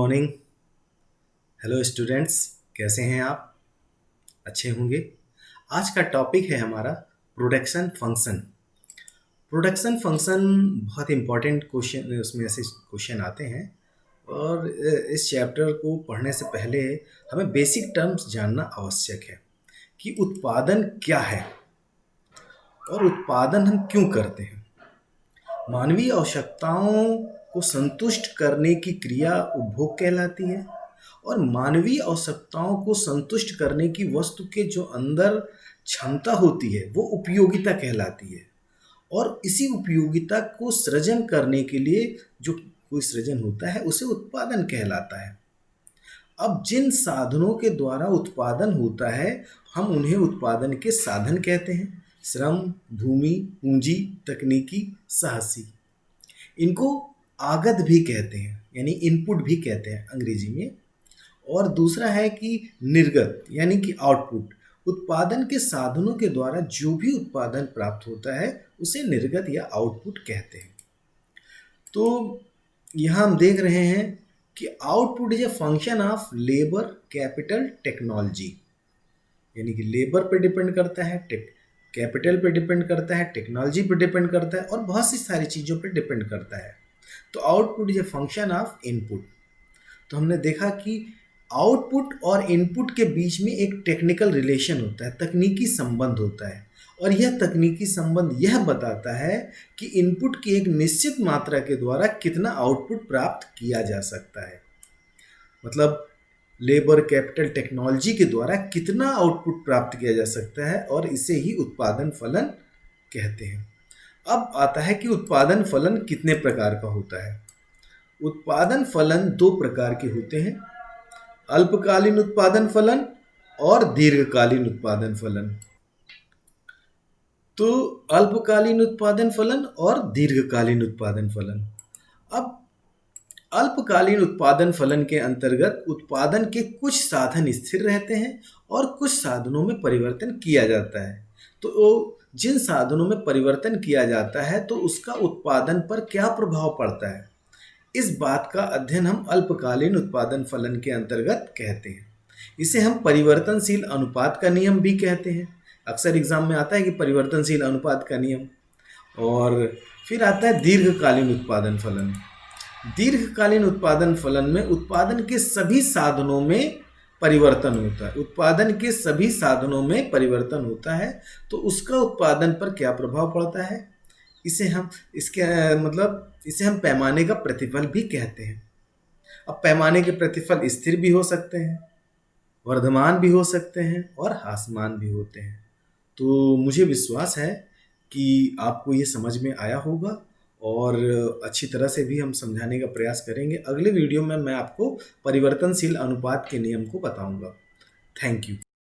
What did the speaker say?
Morning. Hello students, कैसे हैं आप? अच्छे होंगे। आज का टॉपिक है हमारा प्रोडक्शन फंक्शन। प्रोडक्शन फंक्शन बहुत इंपॉर्टेंट क्वेश्चन, उसमें ऐसे क्वेश्चन आते हैं। और इस चैप्टर को पढ़ने से पहले हमें बेसिक टर्म्स जानना आवश्यक है कि उत्पादन क्या है और उत्पादन हम क्यों करते हैं। मानवीय आवश्यकताओं को संतुष्ट करने की क्रिया उपभोग कहलाती है और मानवीय आवश्यकताओं को संतुष्ट करने की वस्तु के जो अंदर क्षमता होती है वो उपयोगिता कहलाती है। और इसी उपयोगिता को सृजन करने के लिए जो कोई सृजन होता है उसे उत्पादन कहलाता है। अब जिन साधनों के द्वारा उत्पादन होता है हम उन्हें उत्पादन के साधन कहते हैं। श्रम, भूमि, पूंजी, तकनीकी, साहसी। इनको आगत भी कहते हैं, यानी इनपुट भी कहते हैं अंग्रेजी में। और दूसरा है कि निर्गत, यानी कि आउटपुट। उत्पादन के साधनों के द्वारा जो भी उत्पादन प्राप्त होता है उसे निर्गत या आउटपुट कहते हैं। तो यहाँ हम देख रहे हैं कि output is a function of labour, capital, technology. यानी कि लेबर पे डिपेंड करता है, कैपिटल पे डिपेंड करता है, टेक्नोलॉजी पे डिपेंड करता है और बहुत सी सारी चीज़ों पे डिपेंड करता है। तो output is a function of input. तो हमने देखा कि आउटपुट और इनपुट के बीच में एक टेक्निकल रिलेशन होता है, तकनीकी संबंध होता है। और यह तकनीकी संबंध यह बताता है कि इनपुट की एक निश्चित मात्रा के द्वारा कितना आउटपुट प्राप्त किया जा सकता है। मतलब लेबर, कैपिटल, टेक्नोलॉजी के द्वारा कितना आउटपुट प्राप्त किया जा सकता है और इसे ही उत्पादन फलन कहते हैं। अब आता है कि उत्पादन फलन कितने प्रकार का होता है। उत्पादन फलन दो प्रकार के होते हैं, अल्पकालीन उत्पादन फलन और दीर्घकालीन उत्पादन फलन। तो अल्पकालीन उत्पादन फलन और दीर्घकालीन उत्पादन फलन। अब अल्पकालीन उत्पादन फलन के अंतर्गत उत्पादन के कुछ साधन स्थिर रहते हैं और कुछ साधनों में परिवर्तन किया जाता है। तो जिन साधनों में परिवर्तन किया जाता है तो उसका उत्पादन पर क्या प्रभाव पड़ता है, इस बात का अध्ययन हम अल्पकालीन उत्पादन फलन के अंतर्गत कहते हैं। इसे हम परिवर्तनशील अनुपात का नियम भी कहते हैं। अक्सर एग्जाम में आता है कि परिवर्तनशील अनुपात का नियम। और फिर आता है दीर्घकालीन उत्पादन फलन। दीर्घकालीन उत्पादन फलन में उत्पादन के सभी साधनों में परिवर्तन होता है। उत्पादन के सभी साधनों में परिवर्तन होता है तो उसका उत्पादन पर क्या प्रभाव पड़ता है, इसे हम पैमाने का प्रतिफल भी कहते हैं। अब पैमाने के प्रतिफल स्थिर भी हो सकते हैं, वर्धमान भी हो सकते हैं और ह्रासमान भी होते हैं। तो मुझे विश्वास है कि आपको ये समझ में आया होगा और अच्छी तरह से भी हम समझाने का प्रयास करेंगे। अगले वीडियो में मैं आपको परिवर्तनशील अनुपात के नियम को बताऊंगा। Thank you.